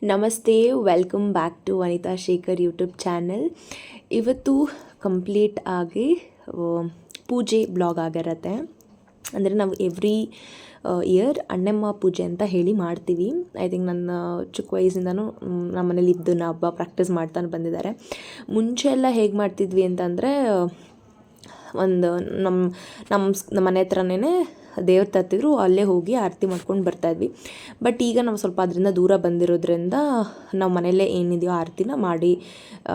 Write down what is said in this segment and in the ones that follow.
ನಮಸ್ತೆ, welcome back to Vanitha Shekhar YouTube channel. ಇವತ್ತು complete ಆಗಿ ಪೂಜೆ ಬ್ಲಾಗ್ ಆಗಿರತ್ತೆ. ಅಂದರೆ ನಾವು ಎವ್ರಿ ಇಯರ್ ಅಣ್ಣಮ್ಮ ಪೂಜೆ ಅಂತ ಹೇಳಿ ಮಾಡ್ತೀವಿ. ಐ ಥಿಂಕ್ ನನ್ನ ಚಿಕ್ಕ ವಯಸ್ಸಿಂದನೂ ನಮ್ಮ ಮನೇಲಿ ಇದನ್ನ ಹಬ್ಬ ಪ್ರಾಕ್ಟೀಸ್ ಮಾಡ್ತಾನೆ ಬಂದಿದ್ದಾರೆ. ಮುಂಚೆ ಎಲ್ಲ ಹೇಗೆ ಮಾಡ್ತಿದ್ವಿ ಅಂತಂದರೆ ಒಂದು ನಮ್ಮ ಮನೆ ಹತ್ರನೇ ದೇವ್ರ ತರ್ತಿದ್ರು, ಅಲ್ಲೇ ಹೋಗಿ ಆರತಿ ಮಾಡ್ಕೊಂಡು ಬರ್ತಾಯಿದ್ವಿ. ಬಟ್ ಈಗ ನಾವು ಸ್ವಲ್ಪ ಅದರಿಂದ ದೂರ ಬಂದಿರೋದ್ರಿಂದ ನಾವು ಮನೆಯಲ್ಲೇ ಏನಿದೆಯೋ ಆರತಿನ ಮಾಡಿ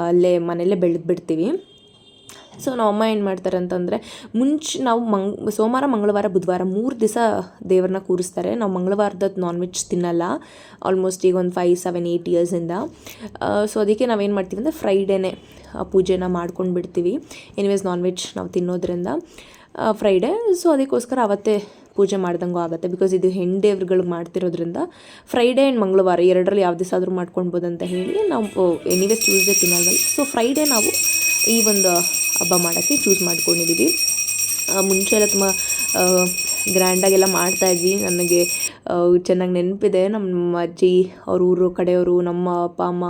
ಅಲ್ಲೇ ಮನೆಯಲ್ಲೇ ಬಿಡ್ತೀವಿ. ಸೊ ನಮ್ಮಮ್ಮ ಏನು ಮಾಡ್ತಾರೆ ಅಂತಂದರೆ, ನಾವು ಸೋಮವಾರ, ಮಂಗಳವಾರ, ಬುಧವಾರ 3 ದಿವಸ ದೇವ್ರನ್ನ ಕೂರಿಸ್ತಾರೆ. ನಾವು ಮಂಗಳವಾರದ ನಾನ್ ವೆಜ್ ತಿನ್ನಲ್ಲ ಆಲ್ಮೋಸ್ಟ್ ಈಗ ಒಂದು 5, 7, 8 ಇಯರ್ಸಿಂದ. ಸೊ ಅದಕ್ಕೆ ನಾವೇನು ಮಾಡ್ತೀವಿ ಅಂದರೆ ಫ್ರೈಡೇನೇ ಪೂಜೆನ ಮಾಡ್ಕೊಂಡು ಬಿಡ್ತೀವಿ. ಎನಿವೇಸ್ ನಾನ್ ವೆಜ್ ನಾವು ತಿನ್ನೋದ್ರಿಂದ ಫ್ರೈಡೇ. ಸೊ ಅದಕ್ಕೋಸ್ಕರ ಅವತ್ತೇ ಪೂಜೆ ಮಾಡ್ದಂಗೂ ಆಗುತ್ತೆ. ಬಿಕಾಸ್ ಇದು ಹೆಣ್ಣು ದೇವ್ರುಗಳಿಗೆ ಮಾಡ್ತಿರೋದ್ರಿಂದ ಫ್ರೈಡೇ ಆ್ಯಂಡ್ ಮಂಗಳವಾರ ಎರಡರಲ್ಲಿ ಯಾವ ದಿವಸ ಆದರೂ ಮಾಡ್ಕೊಳ್ಬೋದು ಅಂತ ಹೇಳಿ ನಾವು ಎನಿವೇಸ್ ಟ್ಯೂಸ್ಡೇ ತಿನ್ನಲ್ವಲ್ಲ. ಸೊ ಫ್ರೈಡೇ ನಾವು ಈ ಒಂದು ಹಬ್ಬ ಮಾಡೋಕ್ಕೆ ಚೂಸ್ ಮಾಡ್ಕೊಂಡಿದ್ದೀವಿ. ಮುಂಚೆ ಎಲ್ಲ ತುಂಬ ಗ್ರ್ಯಾಂಡಾಗೆಲ್ಲ ಮಾಡ್ತಾಯಿದ್ವಿ. ನನಗೆ ಚೆನ್ನಾಗಿ ನೆನಪಿದೆ, ನಮ್ಮ ಅಜ್ಜಿ ಅವ್ರ ಊರು ಕಡೆಯವರು, ನಮ್ಮ ಅಪ್ಪ ಅಮ್ಮ,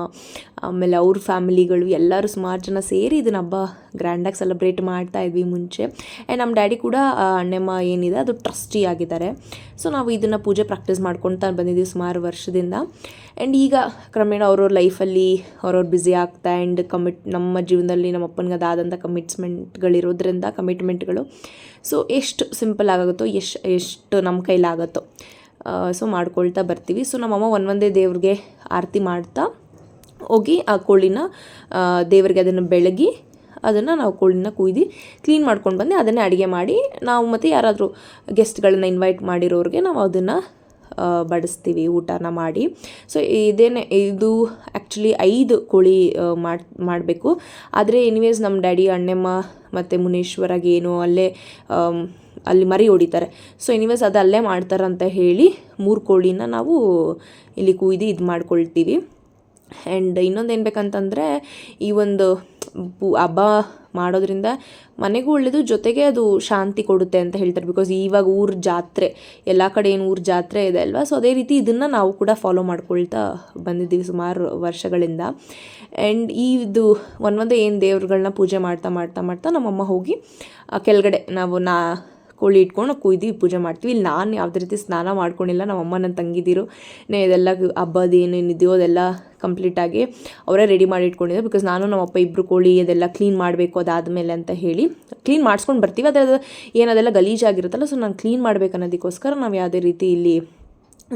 ಆಮೇಲೆ ಅವ್ರ ಫ್ಯಾಮಿಲಿಗಳು ಎಲ್ಲರೂ ಸುಮಾರು ಜನ ಸೇರಿ ಇದನ್ನ ಹಬ್ಬ ಗ್ರ್ಯಾಂಡಾಗಿ ಸೆಲೆಬ್ರೇಟ್ ಮಾಡ್ತಾಯಿದ್ವಿ ಮುಂಚೆ. ಆ್ಯಂಡ್ ನಮ್ಮ ಡ್ಯಾಡಿ ಕೂಡ ಅಣ್ಣಮ್ಮ ಏನಿದೆ ಅದು ಟ್ರಸ್ಟಿ ಆಗಿದ್ದಾರೆ. ಸೊ ನಾವು ಇದನ್ನು ಪೂಜೆ ಪ್ರಾಕ್ಟೀಸ್ ಮಾಡ್ಕೊಳ್ತಾ ಬಂದಿದ್ದೀವಿ ಸುಮಾರು ವರ್ಷದಿಂದ. ಆ್ಯಂಡ್ ಈಗ ಕ್ರಮೇಣ ಅವ್ರವ್ರ ಲೈಫಲ್ಲಿ ಅವ್ರವ್ರು ಬ್ಯುಸಿ ಆಗ್ತಾ ಆ್ಯಂಡ್ ನಮ್ಮ ಜೀವನದಲ್ಲಿ ನಮ್ಮ ಅಪ್ಪನಿಗೆ ಅದಾದಂಥ ಕಮಿಟ್ಮೆಂಟ್ಗಳು ಸೊ ಎಷ್ಟು ಸಿಂಪಲ್ ಆಗುತ್ತೋ ಎಷ್ಟು ನಮ್ಮ ಕೈಲಾಗುತ್ತೋ ಸೊ ಮಾಡ್ಕೊಳ್ತಾ ಬರ್ತೀವಿ. ಸೊ ನಮ್ಮಮ್ಮ ಒಂದೊಂದೇ ದೇವ್ರಿಗೆ ಆರತಿ ಮಾಡ್ತಾ ಹೋಗಿ ಆ ಕೋಳಿನ ದೇವರಿಗೆ ಅದನ್ನು ಬೆಳಗಿ ಅದನ್ನು ನಾವು ಕೋಳಿನ ಕುಯ್ದು ಕ್ಲೀನ್ ಮಾಡ್ಕೊಂಡು ಬಂದು ಅದನ್ನೇ ಅಡುಗೆ ಮಾಡಿ ನಾವು ಮತ್ತು ಯಾರಾದರೂ ಗೆಸ್ಟ್ಗಳನ್ನ ಇನ್ವೈಟ್ ಮಾಡಿರೋರಿಗೆ ನಾವು ಅದನ್ನು ಬಡಿಸ್ತೀವಿ ಊಟನ ಮಾಡಿ. ಸೊ ಇದು ಆ್ಯಕ್ಚುಲಿ 5 ಕೋಳಿ ಮಾಡಬೇಕು. ಆದರೆ ಎನಿವೇಸ್ ನಮ್ಮ ಡ್ಯಾಡಿ ಅಣ್ಣಮ್ಮ ಮತ್ತು ಮುನೇಶ್ವರಾಗಿ ಏನು ಅಲ್ಲಿ ಮರಿ ಹೊಡಿತಾರೆ. ಸೊ ಎನಿವೇಸ್ ಅದು ಅಲ್ಲೇ ಮಾಡ್ತಾರಂತ ಹೇಳಿ 3 ಕೋಳಿನ ನಾವು ಇಲ್ಲಿ ಕುಯ್ದು ಇದು ಮಾಡ್ಕೊಳ್ತೀವಿ. ಆ್ಯಂಡ್ ಇನ್ನೊಂದು ಏನು ಬೇಕಂತಂದರೆ, ಈ ಒಂದು ಹಬ್ಬ ಮಾಡೋದ್ರಿಂದ ಮನೆಗೂ ಒಳ್ಳೆಯದು, ಜೊತೆಗೆ ಅದು ಶಾಂತಿ ಕೊಡುತ್ತೆ ಅಂತ ಹೇಳ್ತಾರೆ. ಬಿಕಾಸ್ ಇವಾಗ ಊರ ಜಾತ್ರೆ ಎಲ್ಲ ಕಡೆ ಏನು ಊರ ಜಾತ್ರೆ ಇದೆ ಅಲ್ವಾ. ಸೊ ಅದೇ ರೀತಿ ಇದನ್ನು ನಾವು ಕೂಡ ಫಾಲೋ ಮಾಡ್ಕೊಳ್ತಾ ಬಂದಿದ್ದೀವಿ ಸುಮಾರು ವರ್ಷಗಳಿಂದ. ಆ್ಯಂಡ್ ಇದು ಒಂದೊಂದೇ ಏನು ದೇವ್ರುಗಳನ್ನ ಪೂಜೆ ಮಾಡ್ತಾ ನಮ್ಮಮ್ಮ ಹೋಗಿ ಕೆಳಗಡೆ ನಾವು ಕೋಳಿ ಇಟ್ಕೊಂಡು ಕುಯ್ದು ಪೂಜೆ ಮಾಡ್ತೀವಿ. ಇಲ್ಲಿ ನಾನು ಯಾವುದೇ ರೀತಿ ಸ್ನಾನ ಮಾಡ್ಕೊಂಡಿಲ್ಲ. ನಮ್ಮಮ್ಮ ನನ್ನ ತಂಗಿದಿರು ಇದೆಲ್ಲ ಹಬ್ಬದ ಏನೇನಿದೆಯೋ ಅದೆಲ್ಲ ಕಂಪ್ಲೀಟಾಗಿ ಅವರೇ ರೆಡಿ ಮಾಡಿ ಇಟ್ಕೊಂಡಿದ್ದೆ. ಬಿಕಾಸ್ ನಾನು ನಮ್ಮಪ್ಪ ಇಬ್ಬರು ಕೋಳಿ ಅದೆಲ್ಲ ಕ್ಲೀನ್ ಮಾಡಬೇಕು ಅದಾದಮೇಲೆ ಅಂತ ಹೇಳಿ ಕ್ಲೀನ್ ಮಾಡಿಸ್ಕೊಂಡು ಬರ್ತೀವಿ. ಅದೆಲ್ಲ ಏನದೆಲ್ಲ ಗಲೀಜಾಗಿರುತ್ತಲ್ಲ, ಸೊ ನಾನು ಕ್ಲೀನ್ ಮಾಡಬೇಕು ಅನ್ನೋದಕ್ಕೋಸ್ಕರ ನಾವು ಯಾವುದೇ ರೀತಿ ಇಲ್ಲಿ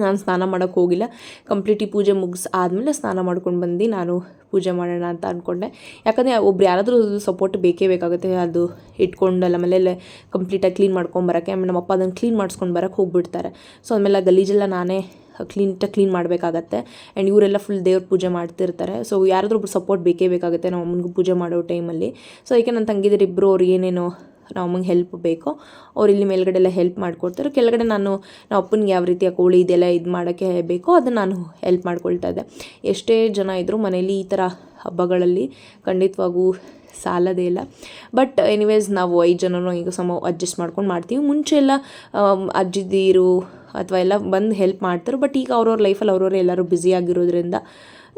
ನಾನು ಸ್ನಾನ ಮಾಡೋಕ್ಕೆ ಹೋಗಿಲ್ಲ. ಕಂಪ್ಲೀಟ್ ಈ ಪೂಜೆ ಆದಮೇಲೆ ಸ್ನಾನ ಮಾಡ್ಕೊಂಡು ಬಂದು ನಾನು ಪೂಜೆ ಮಾಡೋಣ ಅಂತ ಅಂದ್ಕೊಂಡೆ. ಯಾಕಂದರೆ ಒಬ್ರು ಯಾರಾದರೂ ಸಪೋರ್ಟ್ ಬೇಕೇ ಬೇಕಾಗುತ್ತೆ ಅದು ಇಟ್ಕೊಂಡಲ್ಲ. ಆಮೇಲೆ ಕಂಪ್ಲೀಟಾಗಿ ಕ್ಲೀನ್ ಮಾಡ್ಕೊಂಬರೋಕ್ಕೆ. ಆಮೇಲೆ ನಮ್ಮಪ್ಪ ಅದನ್ನು ಕ್ಲೀನ್ ಮಾಡಿಸ್ಕೊಂಡು ಬರೋಕ್ಕೆ ಹೋಗ್ಬಿಡ್ತಾರೆ. ಸೊ ಆಮೇಲೆ ಗಲೀಜೆಲ್ಲ ನಾನೇ ಕ್ಲೀನ್ ಮಾಡಬೇಕಾಗತ್ತೆ. ಆ್ಯಂಡ್ ಇವರೆಲ್ಲ ಫುಲ್ ದೇವ್ರ ಪೂಜೆ ಮಾಡ್ತಿರ್ತಾರೆ. ಸೊ ಯಾರಾದರೂ ಒಬ್ರು ಸಪೋರ್ಟ್ ಬೇಕೇ ಬೇಕಾಗುತ್ತೆ ನಮ್ಮ ಅಮ್ಮನಿಗೂ ಪೂಜೆ ಮಾಡೋ ಟೈಮಲ್ಲಿ. ಸೊ ಅದಕ್ಕೆ ನನ್ನ ತಂಗಿದಿರು ಇಬ್ಬರು ಅವ್ರು ಏನೇನೋ ನಾವು ಅಮ್ಮಂಗೆ ಹೆಲ್ಪ್ ಬೇಕೋ ಅವ್ರು ಇಲ್ಲಿ ಮೇಲ್ಗಡೆ ಎಲ್ಲ ಹೆಲ್ಪ್ ಮಾಡಿಕೊಡ್ತಾರೆ. ಕೆಳಗಡೆ ನಮ್ಮ ಅಪ್ಪನಿಗೆ ಯಾವ ರೀತಿಯ ಕೋಳಿ ಇದೆಲ್ಲ ಇದು ಮಾಡೋಕ್ಕೆ ಬೇಕೋ ಅದನ್ನು ನಾನು ಹೆಲ್ಪ್ ಮಾಡ್ಕೊಳ್ತಾ ಇದ್ದೆ. ಎಷ್ಟೇ ಜನ ಇದ್ದರೂ ಮನೇಲಿ ಈ ಥರ ಹಬ್ಬಗಳಲ್ಲಿ ಖಂಡಿತವಾಗೂ ಸಾಲದೇ ಇಲ್ಲ. ಬಟ್ ಎನಿವೇಸ್ ನಾವು 5 ಜನನೂ ಈಗ ಅಡ್ಜಸ್ಟ್ ಮಾಡ್ಕೊಂಡು ಮಾಡ್ತೀವಿ. ಮುಂಚೆ ಎಲ್ಲ ಅಜ್ಜಿದೀರು ಅಥವಾ ಎಲ್ಲ ಬಂದು ಹೆಲ್ಪ್ ಮಾಡ್ತಾರೆ. ಬಟ್ ಈಗ ಅವ್ರವ್ರ ಲೈಫಲ್ಲಿ ಅವ್ರವ್ರೆ ಎಲ್ಲರೂ ಬ್ಯುಸಿಯಾಗಿರೋದ್ರಿಂದ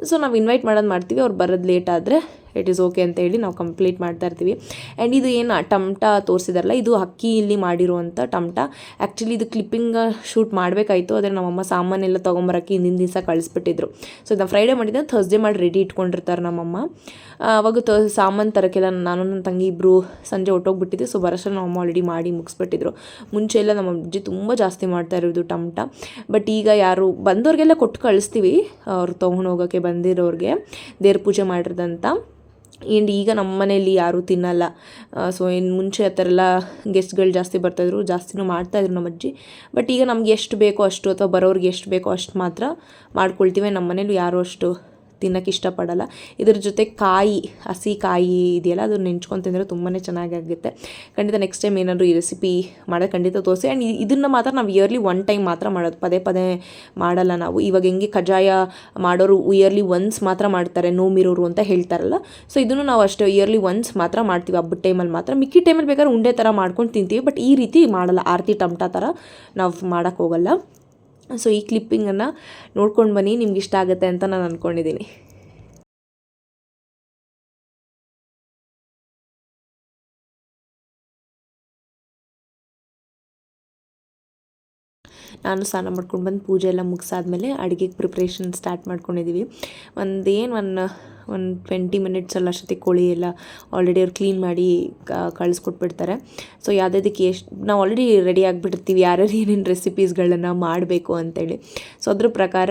ಸೊ ನಾವು ಇನ್ವೈಟ್ ಮಾಡ್ತೀವಿ. ಅವ್ರು ಬರೋದು ಲೇಟ್ ಆದರೆ ಇಟ್ ಈಸ್ ಓಕೆ ಅಂತ ಹೇಳಿ ನಾವು ಕಂಪ್ಲೀಟ್ ಮಾಡ್ತಾ ಇರ್ತೀವಿ. ಆ್ಯಂಡ್ ಇದು ಏನು ಟಮಟ ತೋರಿಸಿದಾರಲ್ಲ, ಇದು ಅಕ್ಕಿಯಲ್ಲಿ ಮಾಡಿರುವಂಥ ಟಮಟ. ಆ್ಯಕ್ಚುಲಿ ಇದು ಕ್ಲಿಪ್ಪಿಂಗ್ ಶೂಟ್ ಮಾಡಬೇಕಾಯಿತು, ಆದರೆ ನಮ್ಮಮ್ಮ ಸಾಮಾನೆಲ್ಲ ತೊಗೊಂಬರೋಕ್ಕೆ ಹಿಂದಿನ ದಿವಸ ಕಳಿಸ್ಬಿಟ್ಟಿದ್ರು. ಸೊ ಇದನ್ನು ಫ್ರೈಡೇ ಮಾಡಿದ್ದೆ, ಥರ್ಸ್ಡೇ ಮಾಡಿ ರೆಡಿ ಇಟ್ಕೊಂಡಿರ್ತಾರೆ ನಮ್ಮಮ್ಮ. ಅವಾಗ ಸಾಮಾನು ತರೋಕ್ಕೆಲ್ಲ ನಾನು ನನ್ನ ತಂಗಿ ಇಬ್ಬರು ಸಂಜೆ ಹೊಟ್ಟೋಗ್ಬಿಟ್ಟಿದ್ದೆ. ಸೊ ಬರೋಷ್ಟು ನಮ್ಮಮ್ಮ ಆಲ್ರೆಡಿ ಮಾಡಿ ಮುಗಿಸ್ಬಿಟ್ಟಿದ್ರು. ಮುಂಚೆ ಎಲ್ಲ ನಮ್ಮ ಅಜ್ಜಿ ತುಂಬ ಜಾಸ್ತಿ ಮಾಡ್ತಾ ಇರೋದು ಟಮಟ. ಬಟ್ ಈಗ ಯಾರು ಬಂದವ್ರಿಗೆಲ್ಲ ಕೊಟ್ಟು ಕಳಿಸ್ತೀವಿ, ಅವ್ರು ತೊಗೊಂಡು ಹೋಗೋಕ್ಕೆ ಬಂದಿರೋರಿಗೆ ದೇವ್ರ ಪೂಜೆ ಮಾಡಿರೋದಂತ. ಆ್ಯಂಡ್ ಈಗ ನಮ್ಮ ಮನೇಲಿ ಯಾರೂ ತಿನ್ನಲ್ಲ. ಸೊ ಇನ್ನು ಮುಂಚೆ ಆ ಥರ ಎಲ್ಲ ಗೆಸ್ಟ್ಗಳು ಜಾಸ್ತಿ ಬರ್ತಾಯಿದ್ರು, ಜಾಸ್ತಿನೂ ಮಾಡ್ತಾಯಿದ್ರು ನಮ್ಮ ಅಜ್ಜಿ. ಬಟ್ ಈಗ ನಮ್ಗೆ ಎಷ್ಟು ಬೇಕೋ ಅಷ್ಟು ಅಥವಾ ಬರೋರಿಗೆ ಎಷ್ಟು ಬೇಕೋ ಅಷ್ಟು ಮಾತ್ರ ಮಾಡ್ಕೊಳ್ತೀವಿ. ನಮ್ಮ ಮನೇಲಿ ಯಾರೂ ಅಷ್ಟು ತಿನ್ನೋಕ್ಕೆ ಇಷ್ಟಪಡಲ್ಲ. ಇದ್ರ ಜೊತೆ ಹಸಿ ಕಾಯಿ ಇದೆಯಲ್ಲ, ಅದನ್ನು ನೆಂಚ್ಕೊಂಡು ತಿಂದರೆ ತುಂಬಾ ಚೆನ್ನಾಗಾಗುತ್ತೆ. ಖಂಡಿತ ನೆಕ್ಸ್ಟ್ ಟೈಮ್ ಏನಾದರೂ ಈ ರೆಸಿಪಿ ಮಾಡೋದು ಖಂಡಿತ ತೋರಿಸಿ. ಆ್ಯಂಡ್ ಇದನ್ನು ಮಾತ್ರ ನಾವು ಇಯರ್ಲಿ 1 ಟೈಮ್ ಮಾತ್ರ ಮಾಡೋದು, ಪದೇ ಮಾಡಲ್ಲ ನಾವು. ಇವಾಗ ಹೆಂಗೆ ಕಜ್ಜಾಯ ಮಾಡೋರು ಇಯರ್ಲಿ ಒನ್ಸ್ ಮಾತ್ರ ಮಾಡ್ತಾರೆ, ನೋವಿರೋರು ಅಂತ ಹೇಳ್ತಾರಲ್ಲ. ಸೊ ಇದನ್ನು ನಾವು ಅಷ್ಟೇ ಇಯರ್ಲಿ ಒನ್ಸ್ ಮಾತ್ರ ಮಾಡ್ತೀವಿ, ಹಬ್ಬದ ಟೈಮಲ್ಲಿ ಮಾತ್ರ. ಮಿಕ್ಕಿ ಟೈಮಲ್ಲಿ ಬೇಕಾದ್ರೆ ಉಂಡೆ ಥರ ಮಾಡ್ಕೊಂಡು ತಿಂತೀವಿ. ಬಟ್ ಈ ರೀತಿ ಮಾಡಲ್ಲ, ಆರತಿ ಟಮಟ ಥರ ನಾವು ಮಾಡೋಕ್ಕೆ ಹೋಗಲ್ಲ. ಸೊ ಈ ಕ್ಲಿಪ್ಪಿಂಗನ್ನು ನೋಡ್ಕೊಂಡು ಬನ್ನಿ, ನಿಮ್ಗೆ ಇಷ್ಟ ಆಗುತ್ತೆ ಅಂತ ನಾನು ಅಂದ್ಕೊಂಡಿದ್ದೀನಿ. ನಾನು ಸ್ನಾನ ಮಾಡ್ಕೊಂಡು ಬಂದು ಪೂಜೆ ಎಲ್ಲ ಮುಗಿಸಾದ್ಮೇಲೆ ಅಡುಗೆಗೆ ಪ್ರಿಪ್ರೇಷನ್ ಸ್ಟಾರ್ಟ್ ಮಾಡ್ಕೊಂಡಿದ್ದೀವಿ. ಒಂದು 20 ಮಿನಿಟ್ಸಲ್ಲಿ ಅಷ್ಟೊತ್ತಿಗೆ ಕೋಳಿ ಎಲ್ಲ ಆಲ್ರೆಡಿ ಅವ್ರು ಕ್ಲೀನ್ ಮಾಡಿ ಕಳಿಸ್ಕೊಟ್ಬಿಡ್ತಾರೆ. ಸೊ ಯಾವುದಕ್ಕೆ ನಾವು ಆಲ್ರೆಡಿ ರೆಡಿ ಆಗಿಬಿಡ್ತೀವಿ ಯಾರ್ಯಾರು ಏನೇನು ರೆಸಿಪೀಸ್ಗಳನ್ನು ಮಾಡಬೇಕು ಅಂತೇಳಿ. ಸೊ ಅದ್ರ ಪ್ರಕಾರ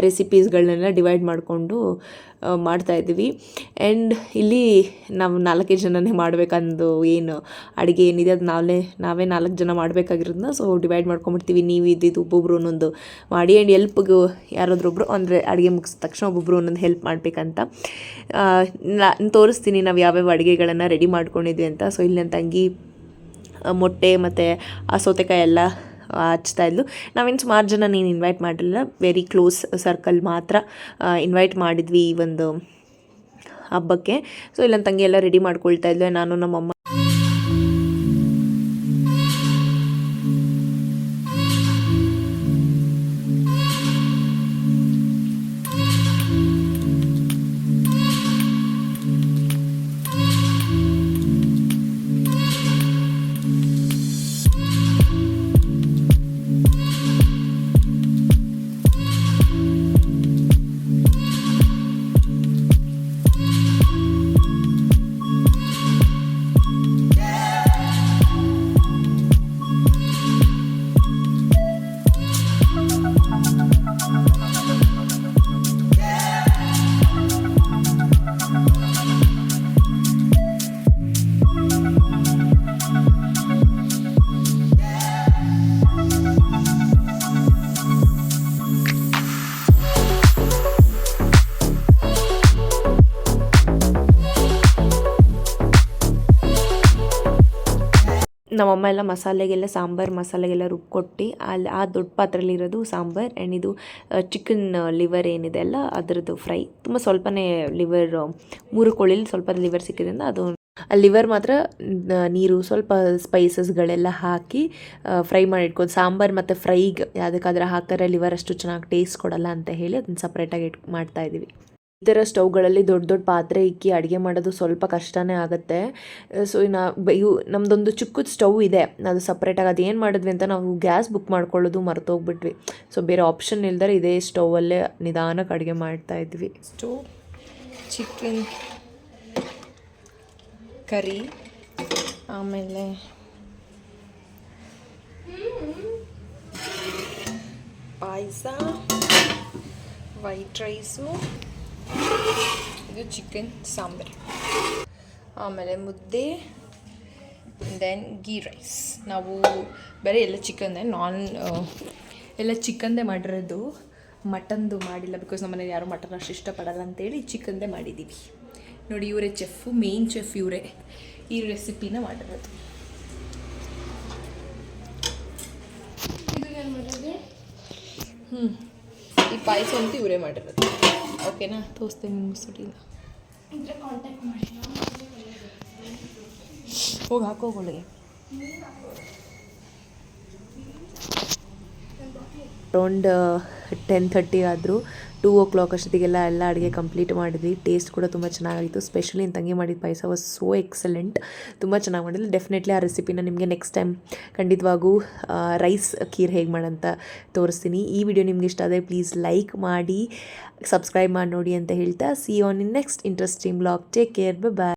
ರೆಸಿಪೀಸ್ಗಳನ್ನೆಲ್ಲ ಡಿವೈಡ್ ಮಾಡಿಕೊಂಡು ಮಾಡ್ತಾಯಿದ್ವಿ. ಆ್ಯಂಡ್ ಇಲ್ಲಿ ನಾವು 4 ಜನನೇ ಮಾಡಬೇಕಂದು ಏನು ಅಡುಗೆ ಏನಿದೆ ಅದು ನಾವೇ 4 ಜನ ಮಾಡಬೇಕಾಗಿರೋದನ್ನ ಸೊ ಡಿವೈಡ್ ಮಾಡ್ಕೊಂಬಿಡ್ತೀವಿ. ನೀವು ಇದ್ದಿದ್ದು ಒಬ್ಬೊಬ್ರು ಒಂದೊಂದು ಮಾಡಿ, ಆ್ಯಂಡ್ ಹೆಲ್ಪ್ಗೆ ಯಾರಾದ್ರೊಬ್ಬರು ಅಂದರೆ ಅಡುಗೆ ಮುಗಿಸಿದ ತಕ್ಷಣ ಒಬ್ಬೊಬ್ಬರು ಒಂದೊಂದು ಹೆಲ್ಪ್ ಮಾಡಬೇಕಂತ ತೋರಿಸ್ತೀನಿ ನಾವು ಯಾವ್ಯಾವ ಅಡುಗೆಗಳನ್ನು ರೆಡಿ ಮಾಡ್ಕೊಂಡಿದ್ವಿ ಅಂತ. ಸೊ ಇಲ್ಲಿ ನನ್ನ ತಂಗಿ ಮೊಟ್ಟೆ ಮತ್ತು ಆ ಸೌತೆಕಾಯಿ ಎಲ್ಲ ಹಚ್ತಾಯಿದ್ಲು. ನಾವೇನು ಸುಮಾರು ಜನ ನೀನು ಇನ್ವೈಟ್ ಮಾಡಿರಲಿಲ್ಲ, ವೆರಿ ಕ್ಲೋಸ್ ಸರ್ಕಲ್ ಮಾತ್ರ ಇನ್ವೈಟ್ ಮಾಡಿದ್ವಿ ಈ ಒಂದು ಹಬ್ಬಕ್ಕೆ. ಸೊ ಇಲ್ಲ ನನ್ನ ತಂಗಿ ಎಲ್ಲ ರೆಡಿ ಮಾಡ್ಕೊಳ್ತಾ ಇದ್ಲು. ನಾನು ನಮ್ಮಮ್ಮ ನಮ್ಮಮ್ಮ ಎಲ್ಲ ಮಸಾಲೆಗೆಲ್ಲ ಸಾಂಬಾರು ಮಸಾಲೆಗೆಲ್ಲ ರುಬ್ಕೊಟ್ಟು ಅಲ್ಲಿ ಆ ದೊಡ್ಡ ಪಾತ್ರೆಯಲ್ಲಿರೋದು ಸಾಂಬಾರು. ಆ್ಯಂಡ್ ಇದು ಚಿಕನ್ ಲಿವರ್ ಏನಿದೆ ಅಲ್ಲ ಅದರದ್ದು ಫ್ರೈ. ತುಂಬ ಸ್ವಲ್ಪನೇ ಲಿವರ್, 3 ಕೋಳಿಲಿ ಸ್ವಲ್ಪ ಲಿವರ್ ಸಿಕ್ಕಿದ್ರಿಂದ ಅದು ಲಿವರ್ ಮಾತ್ರ ನೀರು ಸ್ವಲ್ಪ ಸ್ಪೈಸಸ್ಗಳೆಲ್ಲ ಹಾಕಿ ಫ್ರೈ ಮಾಡಿ ಇಟ್ಕೊಂಡು, ಸಾಂಬಾರು ಮತ್ತು ಫ್ರೈಗೆ ಯಾವುದಕ್ಕಾದ್ರೆ ಹಾಕಿದ್ರೆ ಲಿವರ್ ಅಷ್ಟು ಚೆನ್ನಾಗಿ ಟೇಸ್ಟ್ ಕೊಡೋಲ್ಲ ಅಂತ ಹೇಳಿ ಅದನ್ನು ಸಪ್ರೇಟಾಗಿ ಮಾಡ್ತಾಯಿದ್ದೀವಿ. ಈ ಥರ ಸ್ಟವ್ಗಳಲ್ಲಿ ದೊಡ್ಡ ದೊಡ್ಡ ಪಾತ್ರೆ ಇಕ್ಕಿ ಅಡುಗೆ ಮಾಡೋದು ಸ್ವಲ್ಪ ಕಷ್ಟನೇ ಆಗುತ್ತೆ. ಸೊ ನಮ್ಮದೊಂದು ಚಿಕ್ಕದು ಸ್ಟವ್ ಇದೆ, ಅದು ಸಪ್ರೇಟಾಗಿ ಅದು ಏನು ಮಾಡಿದ್ವಿ ಅಂತ ನಾವು ಗ್ಯಾಸ್ ಬುಕ್ ಮಾಡ್ಕೊಳ್ಳೋದು ಮರ್ತೋಗ್ಬಿಟ್ವಿ. ಸೊ ಬೇರೆ ಆಪ್ಷನ್ ಇಲ್ದರೆ ಇದೇ ಸ್ಟವಲ್ಲೇ ನಿಧಾನಕ್ಕೆ ಅಡುಗೆ ಮಾಡ್ತಾಯಿದ್ವಿ. ಸ್ಟವ್ ಚಿಕನ್ ಕರಿ, ಆಮೇಲೆ ಪಾಯಸ, ವೈಟ್ ರೈಸು, ಇದು ಚಿಕನ್ ಸಾಂಬಾರು, ಆಮೇಲೆ ಮುದ್ದೆ, ದೆನ್ ಗೀ ರೈಸ್. ನಾವು ಬೇರೆ ಎಲ್ಲ ಚಿಕನ್ನೇ ಎಲ್ಲ ಚಿಕನ್ದೇ ಮಾಡಿರೋದು, ಮಟನ್ದು ಮಾಡಿಲ್ಲ. ಬಿಕಾಸ್ ನಮ್ಮ ಮನೇಲಿ ಯಾರೂ ಮಟನ್ ಅಷ್ಟು ಇಷ್ಟಪಡಲ್ಲ ಅಂತೇಳಿ ಚಿಕನ್ದೇ ಮಾಡಿದ್ದೀವಿ. ನೋಡಿ ಇವರೇ ಚೆಫು, ಮೇನ್ ಚೆಫ್ ಇವರೇ ಈ ರೆಸಿಪಿನ ಮಾಡಿರೋದು. ಈ ಪಾಯಸ ಅಂತೂ ಇವರೇ ಮಾಡಿರೋದು. ಓಕೆನಾ, ತೋರಿಸ್ತೇನೆ ನಿಮ್ಮ ಸುಡಿನ. ಹೋಗಿ ಹಾಕೋಗಳಿಗೆ ಅರೌಂಡ್ 10:30 ಆದರೂ 2 o'clock ಅಷ್ಟೊತ್ತಿಗೆಲ್ಲ ಎಲ್ಲ ಅಡುಗೆ ಕಂಪ್ಲೀಟ್ ಮಾಡಿದ್ವಿ. ಟೇಸ್ಟ್ ಕೂಡ ತುಂಬ ಚೆನ್ನಾಗಿತ್ತು. ಸ್ಪೆಷಲಿ ನನ್ನ ತಂಗಿ ಮಾಡಿದ ಪಾಯಸ ವಾಸ್ ಸೋ ಎಕ್ಸಲೆಂಟ್, ತುಂಬ ಚೆನ್ನಾಗಿ ಮಾಡಿದ್ವಿ. ಡೆಫಿನೆಟ್ಲಿ ಆ ರೆಸಿಪಿನ ನಿಮಗೆ ನೆಕ್ಸ್ಟ್ ಟೈಮ್ ಖಂಡಿತವಾಗೂ ರೈಸ್ ಖೀರ್ ಹೇಗೆ ಮಾಡೋಂತ ತೋರಿಸ್ತೀನಿ. ಈ ವಿಡಿಯೋ ನಿಮ್ಗೆ ಇಷ್ಟ ಆದರೆ ಪ್ಲೀಸ್ ಲೈಕ್ ಮಾಡಿ, ಸಬ್ಸ್ಕ್ರೈಬ್ ಮಾಡಿ ನೋಡಿ ಅಂತ ಹೇಳ್ತಾ, see on in next interesting vlog. Take care, bye.